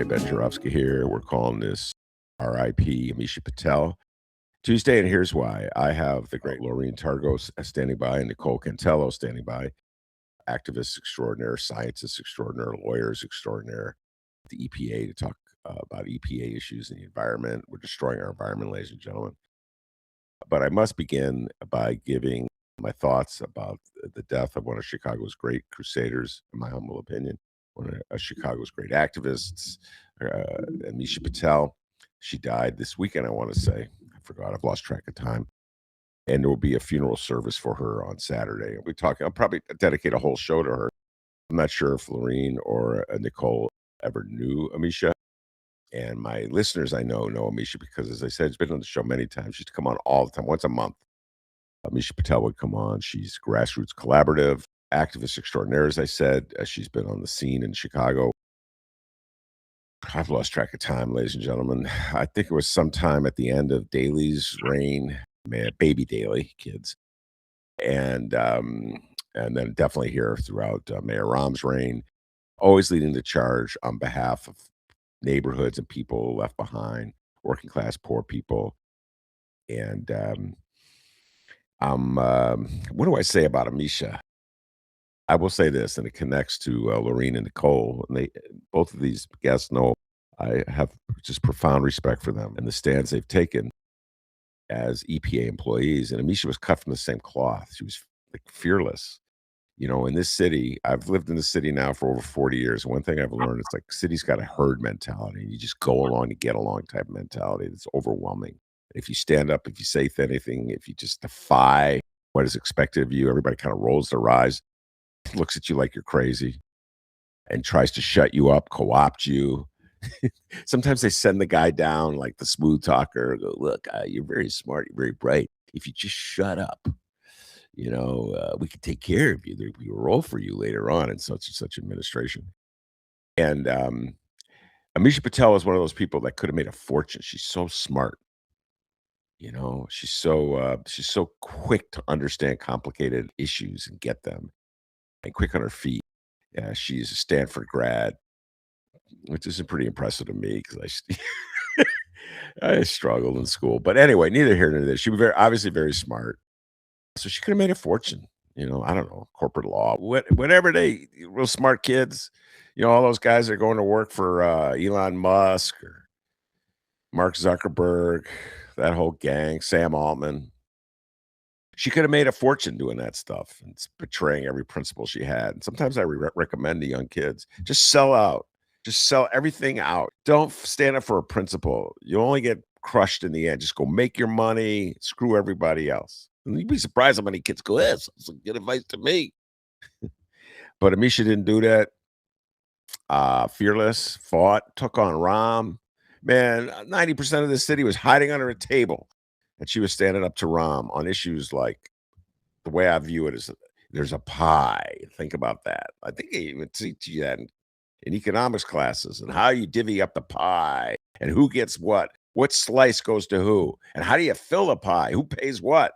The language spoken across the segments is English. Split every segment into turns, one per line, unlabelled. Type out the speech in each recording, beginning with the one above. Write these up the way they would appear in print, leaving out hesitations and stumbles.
Ben Joravsky here. We're calling this RIP Amisha Patel Tuesday, and here's why. I have the great Lorene Targos standing by and Nicole Cantello standing by, activists extraordinaire, scientists extraordinaire, lawyers extraordinaire, the EPA to talk about EPA issues in the environment. We're destroying our environment, ladies and gentlemen. But I must begin by giving my thoughts about the death of one of Chicago's great crusaders, in my humble opinion, one of Chicago's great activists, Amisha Patel. She died this weekend, I want to say. I forgot. I've lost track of time. And there will be a funeral service for her on Saturday. I'll probably dedicate a whole show to her. I'm not sure if Lorene or Nicole ever knew Amisha. And my listeners I know Amisha because, as I said, she's been on the show many times. She used to come on all the time, once a month. Amisha Patel would come on. She's grassroots collaborative, activist extraordinaire, as I said. She's been on the scene in Chicago. I've lost track of time, ladies and gentlemen. I think it was sometime at the end of Daley's reign, baby Daley, kids. And then definitely here throughout Mayor Rahm's reign, always leading the charge on behalf of neighborhoods and people left behind, working class, poor people. And what do I say about Amisha? I will say this, and it connects to Lorene and Nicole. And both of these guests know I have just profound respect for them and the stands they've taken as EPA employees. And Amisha was cut from the same cloth. She was like fearless. You know, in this city, I've lived in the city now for over 40 years. One thing I've learned, it's like city's got a herd mentality. You just go along to get along type mentality that's overwhelming. If you stand up, if you say anything, if you just defy what is expected of you, everybody kind of rolls their eyes, looks at you like you're crazy, and tries to shut you up, co-opt you. Sometimes they send the guy down like the smooth talker, go, look, you're very smart, you're very bright. If you just shut up, we could take care of you. There'd be a role for you later on in such and such administration. And Amisha Patel is one of those people that could have made a fortune. She's so smart. She's so quick to understand complicated issues and get them, and quick on her feet. She's a Stanford grad, which is pretty impressive to me because I struggled in school. But anyway, neither here nor there. She was obviously very smart. So she could have made a fortune, I don't know, corporate law, whatever real smart kids, all those guys that are going to work for Elon Musk or Mark Zuckerberg, that whole gang, Sam Altman. She could have made a fortune doing that stuff and betraying every principle she had. And sometimes I recommend to young kids, just sell out. Just sell everything out. Don't stand up for a principle. You only get crushed in the end. Just go make your money, screw everybody else. And you'd be surprised how many kids go, that's good advice to me. But Amisha didn't do that. Fearless, fought, took on Rahm. Man, 90% of the city was hiding under a table. And she was standing up to Rahm on issues like, the way I view it is, there's a pie. Think about that. I think they even teach you that in economics classes, and how you divvy up the pie and who gets what slice goes to who, and how do you fill a pie, who pays what.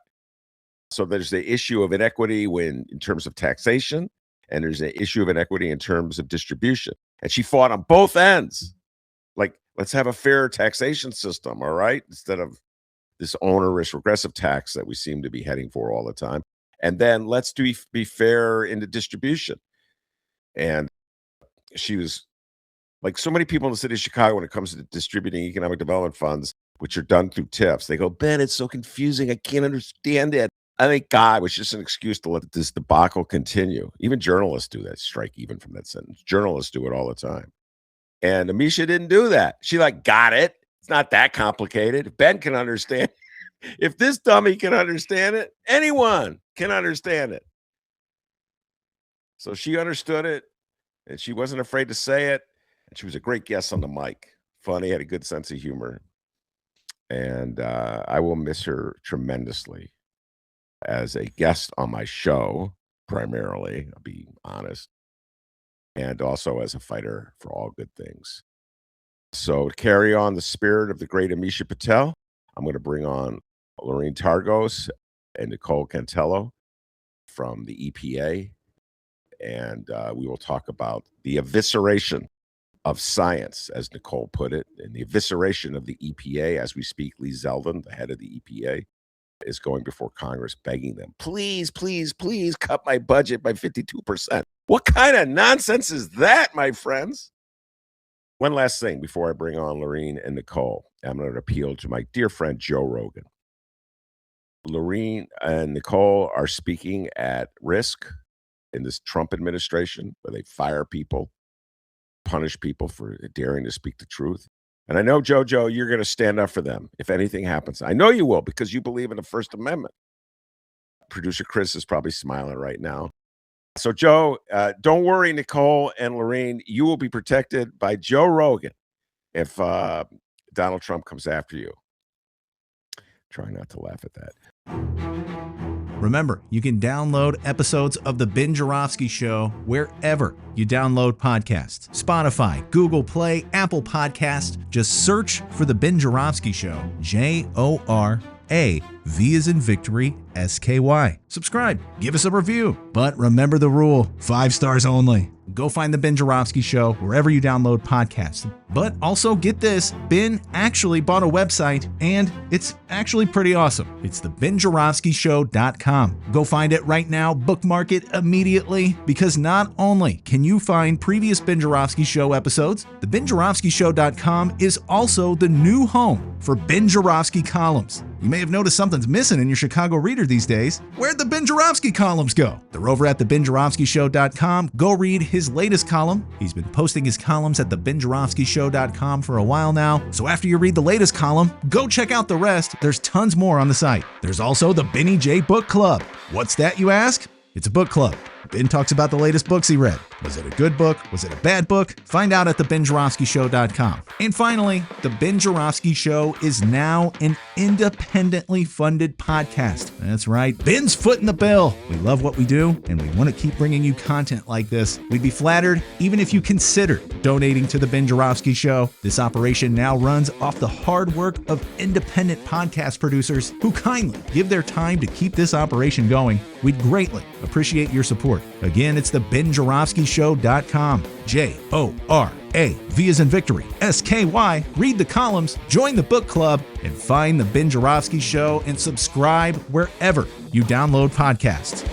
So there's the issue of inequity in terms of taxation, and there's an issue of inequity in terms of distribution. And she fought on both ends. Like, let's have a fair taxation system, all right? Instead of this onerous regressive tax that we seem to be heading for all the time. And then let's be fair in the distribution. And she was like so many people in the city of Chicago when it comes to distributing economic development funds, which are done through TIFs. They go, Ben, it's so confusing. I can't understand it. I think God was just an excuse to let this debacle continue. Even journalists do that, strike even from that sentence. Journalists do it all the time. And Amisha didn't do that. She got it. It's not that complicated. Ben can understand. If this dummy can understand it, anyone can understand it. So she understood it, and she wasn't afraid to say it. And she was a great guest on the mic. Funny, had a good sense of humor. And I will miss her tremendously as a guest on my show, primarily, I'll be honest, and also as a fighter for all good things. So to carry on the spirit of the great Amisha Patel, I'm going to bring on Lorene Targos and Nicole Cantello from the EPA, and we will talk about the evisceration of science, as Nicole put it, and the evisceration of the EPA as we speak. Lee Zeldin, the head of the EPA, is going before Congress begging them, please, please, please cut my budget by 52%. What kind of nonsense is that, my friends? One last thing before I bring on Lorene and Nicole. I'm going to appeal to my dear friend Joe Rogan. Lorene and Nicole are speaking at risk in this Trump administration where they fire people, punish people for daring to speak the truth. And I know, Jojo, you're going to stand up for them if anything happens. I know you will because you believe in the First Amendment. Producer Chris is probably smiling right now. So, Joe, don't worry, Nicole and Lorene, you will be protected by Joe Rogan if Donald Trump comes after you. Try not to laugh at that.
Remember, you can download episodes of The Ben Joravsky Show wherever you download podcasts. Spotify, Google Play, Apple Podcasts. Just search for The Ben Joravsky Show. Joravsky. as in victory, SKY. Subscribe. Give us a review. But remember the rule, 5 stars only. Go find The Ben Joravsky Show wherever you download podcasts. But also get this, Ben actually bought a website and it's actually pretty awesome. It's thebenjoravskyshow.com. Go find it right now, bookmark it immediately, because not only can you find previous Ben Joravsky Show episodes, thebenjoravskyshow.com is also the new home for Ben Joravsky columns. You may have noticed something's missing in your Chicago Reader these days. Where'd the Ben Joravsky columns go? They're over at thebenjoravskyshow.com. Go read his latest column. He's been posting his columns at thebenjoravskyshow.com for a while now. So after you read the latest column, go check out the rest. There's tons more on the site. There's also the Benny J Book Club. What's that, you ask? It's a book club. Ben talks about the latest books he read. Was it a good book? Was it a bad book? Find out at thebenjoravskyshow.com. And finally, The Ben Joravsky Show is now an independently funded podcast. That's right. Ben's footing the bill. We love what we do, and we want to keep bringing you content like this. We'd be flattered even if you considered donating to The Ben Joravsky Show. This operation now runs off the hard work of independent podcast producers who kindly give their time to keep this operation going. We'd greatly appreciate your support. Again, it's thebenjoravskyshow.com. Jorav as in victory, SKY. Read the columns, join the book club, and find The Ben Joravsky Show and subscribe wherever you download podcasts.